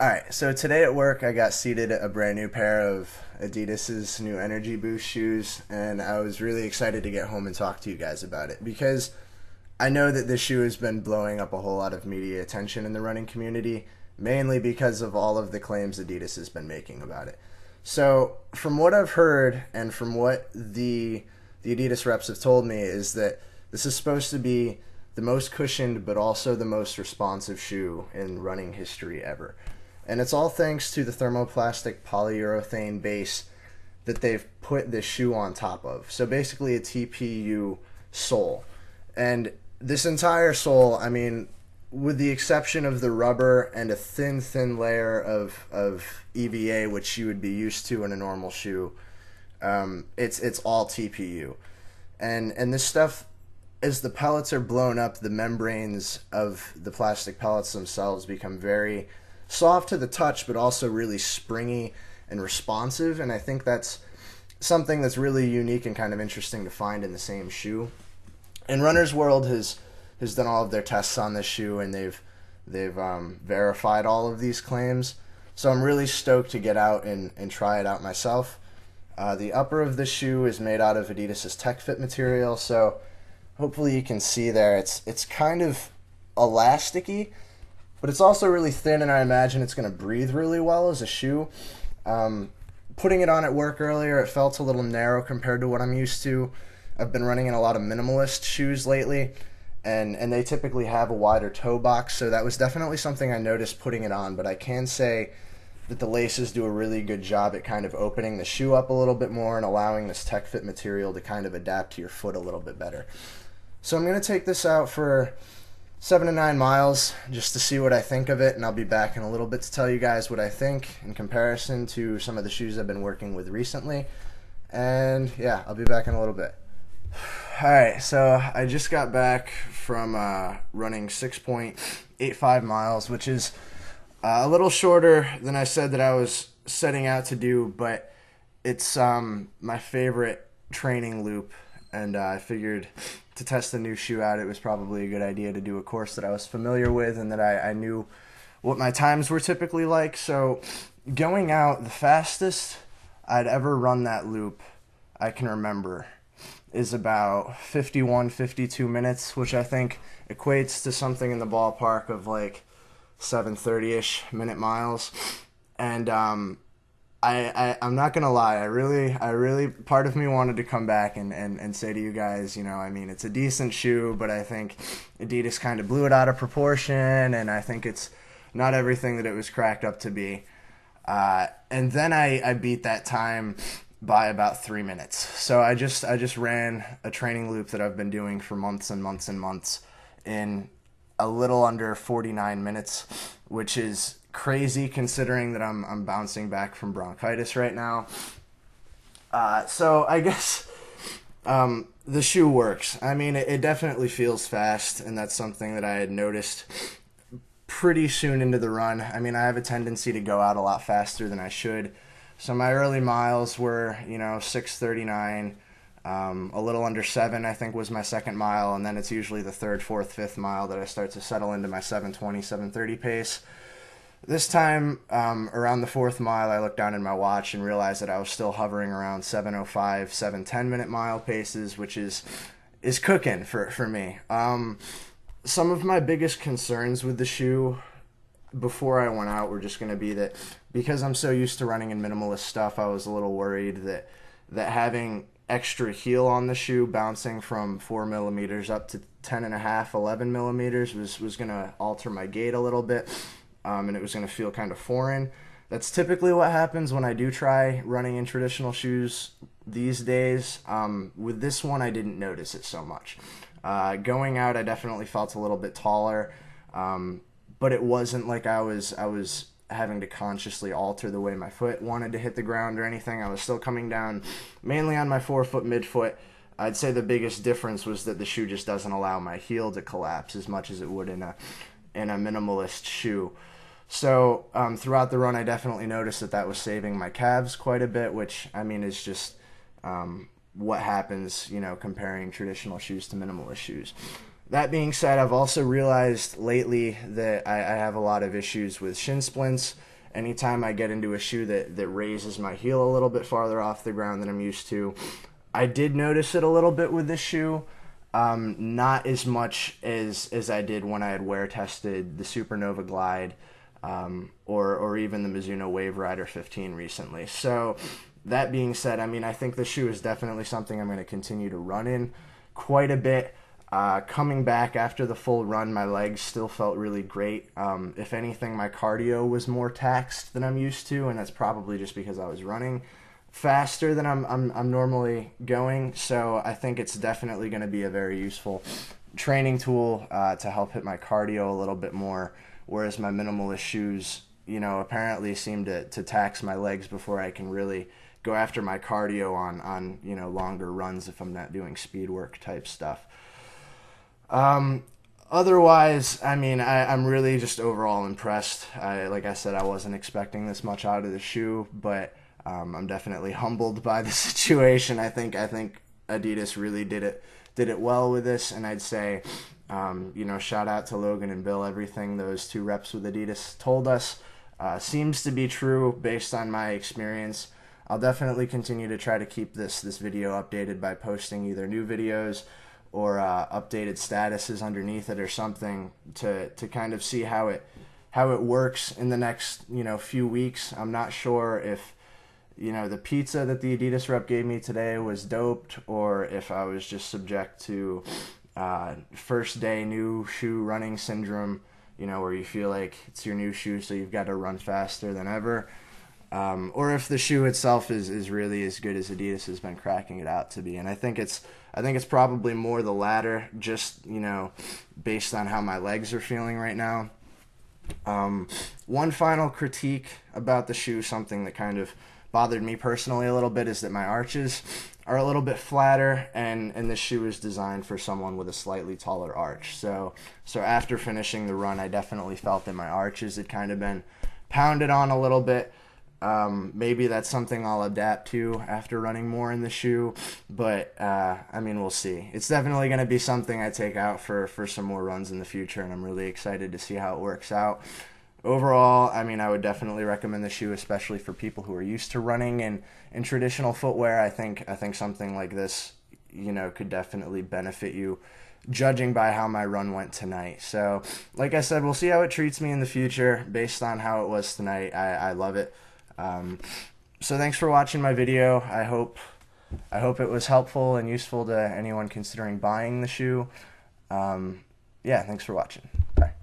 Alright, so today at work I got seated a brand new pair of Adidas's new Energy Boost shoes, and I was really excited to get home and talk to you guys about it because I know that this shoe has been blowing up a whole lot of media attention in the running community, mainly because of all of the claims Adidas has been making about it. So, from what I've heard and from what the Adidas reps have told me is that this is supposed to be the most cushioned but also the most responsive shoe in running history ever. And it's all thanks to the thermoplastic polyurethane base that they've put this shoe on top of. So basically a TPU sole. And this entire sole, I mean, with the exception of the rubber and a thin layer of EVA, which you would be used to in a normal shoe, it's all TPU. And this stuff, as the pellets are blown up, the membranes of the plastic pellets themselves become very soft to the touch, but also really springy and responsive. And I think that's something that's really unique and kind of interesting to find in the same shoe. And Runner's World has done all of their tests on this shoe, and they've verified all of these claims. So I'm really stoked to get out and try it out myself. The upper of this shoe is made out of Adidas's Tech Fit material, so hopefully you can see there. It's kind of elasticy, but it's also really thin, and I imagine it's going to breathe really well as a shoe. Putting it on at work earlier, it felt a little narrow compared to what I'm used to. I've been running in a lot of minimalist shoes lately, and they typically have a wider toe box, so that was definitely something I noticed putting it on, but I can say that the laces do a really good job at kind of opening the shoe up a little bit more and allowing this Tech Fit material to kind of adapt to your foot a little bit better. So I'm going to take this out for 7 to 9 miles just to see what I think of it, and I'll be back in a little bit to tell you guys what I think in comparison to some of the shoes I've been working with recently. And yeah, I'll be back in a little bit. Alright, so I just got back from running 6.85 miles, which is a little shorter than I said that I was setting out to do, but it's my favorite training loop, and I figured to test the new shoe out, it was probably a good idea to do a course that I was familiar with and that I knew what my times were typically like. So going out, the fastest I'd ever run that loop I can remember is about 51, 52 minutes, which I think equates to something in the ballpark of like 7:30-ish minute miles. And I'm not gonna lie, I really part of me wanted to come back and say to you guys, you know, I mean, it's a decent shoe, but I think Adidas kind of blew it out of proportion, and I think it's not everything that it was cracked up to be. And then I beat that time by about 3 minutes. So I just ran a training loop that I've been doing for months and months and months in a little under 49 minutes, which is crazy considering that I'm bouncing back from bronchitis right now. So I guess the shoe works. I mean, it definitely feels fast, and that's something that I had noticed pretty soon into the run. I mean, I have a tendency to go out a lot faster than I should. So my early miles were, 6:39, a little under 7, I think, was my second mile, and then it's usually the third, fourth, fifth mile that I start to settle into my 7:20, 7:30 pace. This time, around the fourth mile, I looked down at my watch and realized that I was still hovering around 7:05, 7:10 minute mile paces, which is cooking for me. Some of my biggest concerns with the shoe before I went out were just going to be that because I'm so used to running in minimalist stuff, I was a little worried that having extra heel on the shoe, bouncing from 4 millimeters up to 10.5, 11 millimeters was going to alter my gait a little bit, and it was going to feel kind of foreign. That's typically what happens when I do try running in traditional shoes these days. With this one, I didn't notice it so much. Going out, I definitely felt a little bit taller, but it wasn't like I was having to consciously alter the way my foot wanted to hit the ground or anything. I was still coming down mainly on my forefoot midfoot. I'd say the biggest difference was that the shoe just doesn't allow my heel to collapse as much as it would in a minimalist shoe. So throughout the run, I definitely noticed that was saving my calves quite a bit, which, I mean, is just what happens, comparing traditional shoes to minimalist shoes. That being said, I've also realized lately that I have a lot of issues with shin splints. Anytime I get into a shoe that raises my heel a little bit farther off the ground than I'm used to, I did notice it a little bit with this shoe. Not as much as I did when I had wear tested the Supernova Glide, or even the Mizuno Wave Rider 15 recently. So that being said, I mean, I think the shoe is definitely something I'm going to continue to run in quite a bit. Coming back after the full run, my legs still felt really great. If anything, my cardio was more taxed than I'm used to, and that's probably just because I was running faster than I'm normally going. So I think it's definitely going to be a very useful training tool to help hit my cardio a little bit more. Whereas my minimalist shoes, apparently seem to tax my legs before I can really go after my cardio on longer runs if I'm not doing speed work type stuff. Otherwise, I mean, I'm really just overall impressed. Like I said, I wasn't expecting this much out of the shoe, but I'm definitely humbled by the situation. I think Adidas really did it well with this, and I'd say, shout out to Logan and Bill. Everything those two reps with Adidas told us seems to be true based on my experience. I'll definitely continue to try to keep this video updated by posting either new videos or updated statuses underneath it or something to kind of see how it works in the next few weeks. I'm not sure if the pizza that the Adidas rep gave me today was doped, or if I was just subject to first day new shoe running syndrome, where you feel like it's your new shoe so you've got to run faster than ever, or if the shoe itself is really as good as Adidas has been cracking it out to be. And I think it's probably more the latter, just based on how my legs are feeling right now. One final critique about the shoe, something that kind of bothered me personally a little bit, is that my arches are a little bit flatter, and this shoe is designed for someone with a slightly taller arch. So after finishing the run, I definitely felt that my arches had kind of been pounded on a little bit. Maybe that's something I'll adapt to after running more in the shoe, but I mean, we'll see. It's definitely going to be something I take out for some more runs in the future, and I'm really excited to see how it works out. Overall, I mean, I would definitely recommend the shoe, especially for people who are used to running in traditional footwear. I think something like this, could definitely benefit you, judging by how my run went tonight. So, like I said, we'll see how it treats me in the future based on how it was tonight. I love it. So thanks for watching my video. I hope it was helpful and useful to anyone considering buying the shoe. Yeah, thanks for watching. Bye.